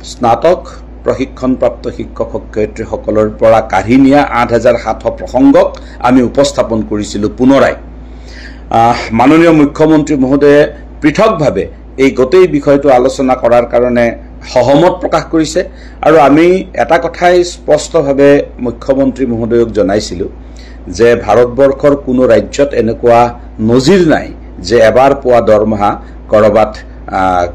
স্নাতক প্ৰশিক্ষণপ্ৰাপ্ত শিক্ষক শিক্ষয়িত্ৰীসকলৰ পৰা কাঢ়ি নিয়া ৮৭০০ প্ৰসংগক আমি উপস্থাপন কৰিছিলোঁ পুনৰাই। মাননীয় মুখ্যমন্ত্ৰী মহোদয়ে পৃথকভাৱে এই গোটেই বিষয়টো আলোচনা কৰাৰ কাৰণে সহমত প্ৰকাশ কৰিছে আৰু আমি এটা কথাই স্পষ্টভাৱে মুখ্যমন্ত্ৰী মহোদয়ক জনাইছিলোঁ যে ভাৰতবৰ্ষৰ কোনো ৰাজ্যত এনেকুৱা নজিৰ নাই যে এবাৰ পোৱা দৰমহা কৰবাত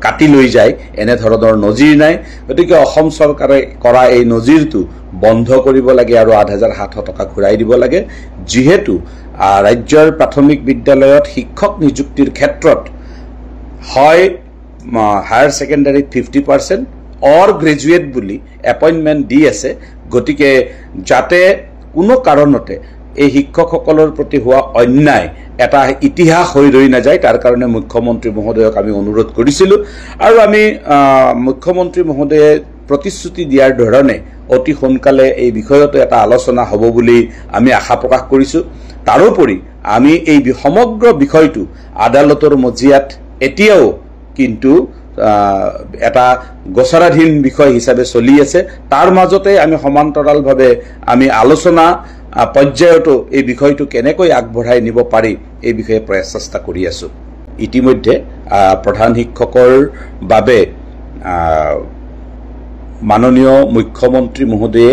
কাটি লৈ যায়, এনেধৰণৰ নজিৰ নাই। গতিকে অসম চৰকাৰে কৰা এই নজিৰটো বন্ধ কৰিব লাগে আৰু ৮৭০০ টকা ঘূৰাই দিব লাগে, যিহেতু ৰাজ্যৰ প্ৰাথমিক বিদ্যালয়ত শিক্ষক নিযুক্তিৰ ক্ষেত্ৰত হয় হায়াৰ ছেকেণ্ডাৰীত 50% অৰ গ্ৰেজুৱেট বুলি এপইণ্টমেণ্ট দি আছে। গতিকে যাতে কোনো কাৰণতে এই শিক্ষকসকলৰ প্ৰতি হোৱা অন্যায় এটা ইতিহাস হৈ ৰৈ নাযায়, তাৰ কাৰণে মুখ্যমন্ত্ৰী মহোদয়ক আমি অনুৰোধ কৰিছিলোঁ আৰু আমি মুখ্যমন্ত্ৰী মহোদয়ে প্ৰতিশ্ৰুতি দিয়াৰ ধৰণে অতি সোনকালে এই বিষয়তো এটা আলোচনা হ'ব বুলি আমি আশা প্ৰকাশ কৰিছোঁ। তাৰোপৰি আমি এই সমগ্ৰ বিষয়টো আদালতৰ মজিয়াত এতিয়াও কিন্তু এটা গোচৰাধীন বিষয় হিচাপে চলি আছে। তাৰ মাজতে আমি সমান্তৰালভাৱে আমি আলোচনা পৰ্যায়তো এই বিষয়টো কেনেকৈ আগবঢ়াই নিব পাৰি এই বিষয়ে প্ৰচেষ্টা কৰি আছোঁ। ইতিমধ্যে প্ৰধান শিক্ষকৰ বাবে মাননীয় মুখ্যমন্ত্ৰী মহোদয়ে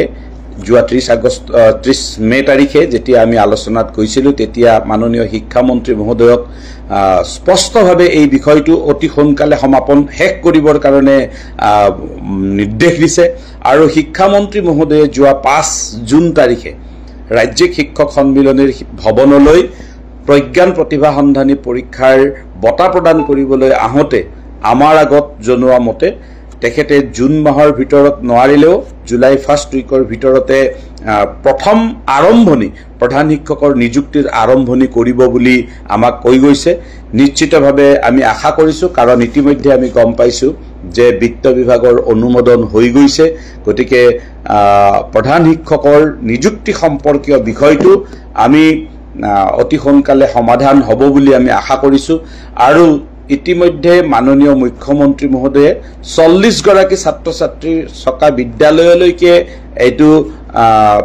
যোৱা ৩০ মে তাৰিখে যেতিয়া আমি আলোচনাত গৈছিলোঁ, তেতিয়া মাননীয় শিক্ষামন্ত্ৰী মহোদয়ক স্পষ্টভাৱে এই বিষয়টো অতি সোনকালে সমাপন শেষ কৰিবৰ কাৰণে নিৰ্দেশ দিছে আৰু শিক্ষামন্ত্ৰী মহোদয়ে যোৱা ৫ জুন তাৰিখে ৰাজ্যিক শিক্ষক সন্মিলনীৰ ভৱনলৈ প্ৰজ্ঞান প্ৰতিভা সন্ধানী পৰীক্ষাৰ বঁটা প্ৰদান কৰিবলৈ আহোঁতে আমাৰ আগত জনোৱা মতে তেখেতে জুন মাহৰ ভিতৰত নোৱাৰিলেও জুলাই ফাৰ্ষ্ট উইকৰ ভিতৰতে প্ৰথম আৰম্ভণি প্ৰধান শিক্ষকৰ নিযুক্তিৰ আৰম্ভণি কৰিব বুলি আমাক কৈ গৈছে। নিশ্চিতভাৱে আমি আশা কৰিছোঁ, কাৰণ ইতিমধ্যে আমি গম পাইছোঁ যে বিত্ত বিভাগৰ অনুমোদন হৈ গৈছে। গতিকে প্ৰধান শিক্ষকৰ নিযুক্তি সম্পৰ্কীয় বিষয়টো আমি অতি সোনকালে সমাধান হ'ব বুলি আমি আশা কৰিছোঁ আৰু ইতিমধ্যে মাননীয় মুখ্যমন্ত্ৰী মহোদয়ে ৪০ গৰাকী ছাত্ৰ ছাত্ৰীৰ থকা বিদ্যালয়লৈকে এইটো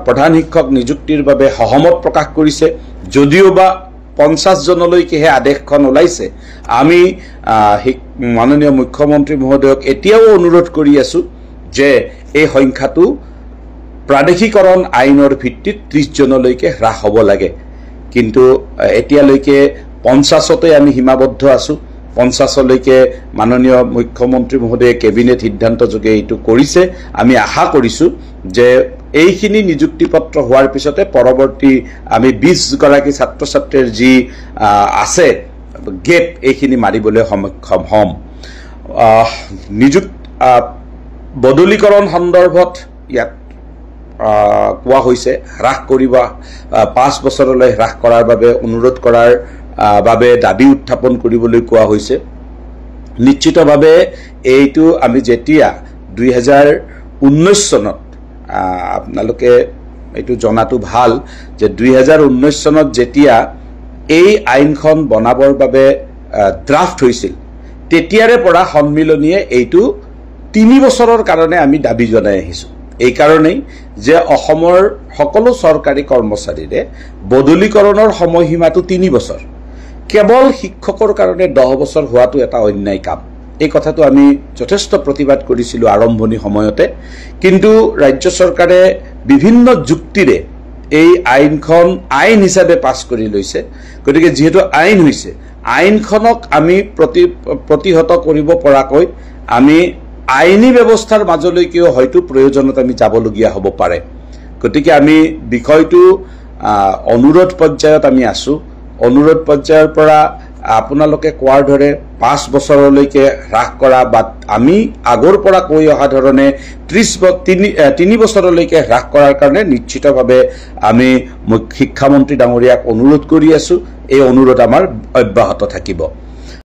প্ৰধান শিক্ষক নিযুক্তিৰ বাবে সহমত প্ৰকাশ কৰিছে। যদিও বা ৫০ জনলৈকেহে আদেশখন ওলাইছে, আমি মাননীয় মুখ্যমন্ত্ৰী মহোদয়ক এতিয়াও অনুৰোধ কৰি আছোঁ যে এই সংখ্যাটো প্ৰাদেশিকৰণ আইনৰ ভিত্তিত ৩০ জনলৈকে হ্ৰাস হ'ব লাগে। কিন্তু এতিয়ালৈকে ৫০তে আমি সীমাবদ্ধ আছোঁ। ৫০লৈকে মাননীয় মুখ্যমন্ত্ৰী মহোদয়ে কেবিনেট সিদ্ধান্তযোগে এইটো কৰিছে। আমি আশা কৰিছোঁ যে এইখিনি নিযুক্তি পত্ৰ হোৱাৰ পিছতে পৰৱৰ্তী আমি ২০ গৰাকী ছাত্ৰ ছাত্ৰীৰ যি আছে গেপ, এইখিনি মাৰিবলৈ সক্ষম হ'ম। বদলীকৰণ সন্দৰ্ভত ইয়াত কোৱা হৈছে হ্ৰাস কৰিব, ৫ বছৰলৈ হ্ৰাস কৰাৰ বাবে অনুৰোধ কৰাৰ বাবে দাবী উত্থাপন কৰিবলৈ কোৱা হৈছে। নিশ্চিতভাৱে এইটো আমি যেতিয়া ২০১৯ চনত আপোনালোকে এইটো জনাটো ভাল যে ২০১৯ চনত যেতিয়া এই আইনখন বনাবৰ বাবে ড্ৰাফ্ট হৈছিল, তেতিয়াৰে পৰা সন্মিলনীয়ে এইটো ৩ বছৰৰ কাৰণে আমি দাবী জনাই আহিছোঁ। এই কাৰণেই যে অসমৰ সকলো চৰকাৰী কৰ্মচাৰীৰে বদলীকৰণৰ সময়সীমাটো ৩ বছৰ। কেৱল শিক্ষকৰ কাৰণে ১০ বছৰ হোৱাটো এটা অন্যায় কাম। এই কথাটো আমি যথেষ্ট প্ৰতিবাদ কৰিছিলোঁ আৰম্ভণি সময়তে, কিন্তু ৰাজ্য চৰকাৰে বিভিন্ন যুক্তিৰে এই আইনখন আইন হিচাপে পাছ কৰি লৈছে। গতিকে যিহেতু আইন হৈছে, আইনখনক আমি প্ৰতিহত কৰিব পৰাকৈ আমি আইনী ব্যৱস্থাৰ মাজলৈকেও হয়তো প্ৰয়োজনত আমি যাবলগীয়া হ'ব পাৰে। গতিকে আমি বিষয়টো অনুৰোধ পৰ্যায়ত আমি আছোঁ। অনুৰোধ পৰ্যায়ৰ পৰা আপোনালোকে কোৱাৰ দৰে ৫ বছৰলৈকে হ্ৰাস কৰা বা আমি আগৰ পৰা কৈ অহা ধৰণে ৩ বছৰলৈকে হ্ৰাস কৰাৰ কাৰণে নিশ্চিতভাৱে আমি শিক্ষামন্ত্ৰী ডাঙৰীয়াক অনুৰোধ কৰি আছোঁ। এই অনুৰোধ আমাৰ অব্যাহত থাকিব।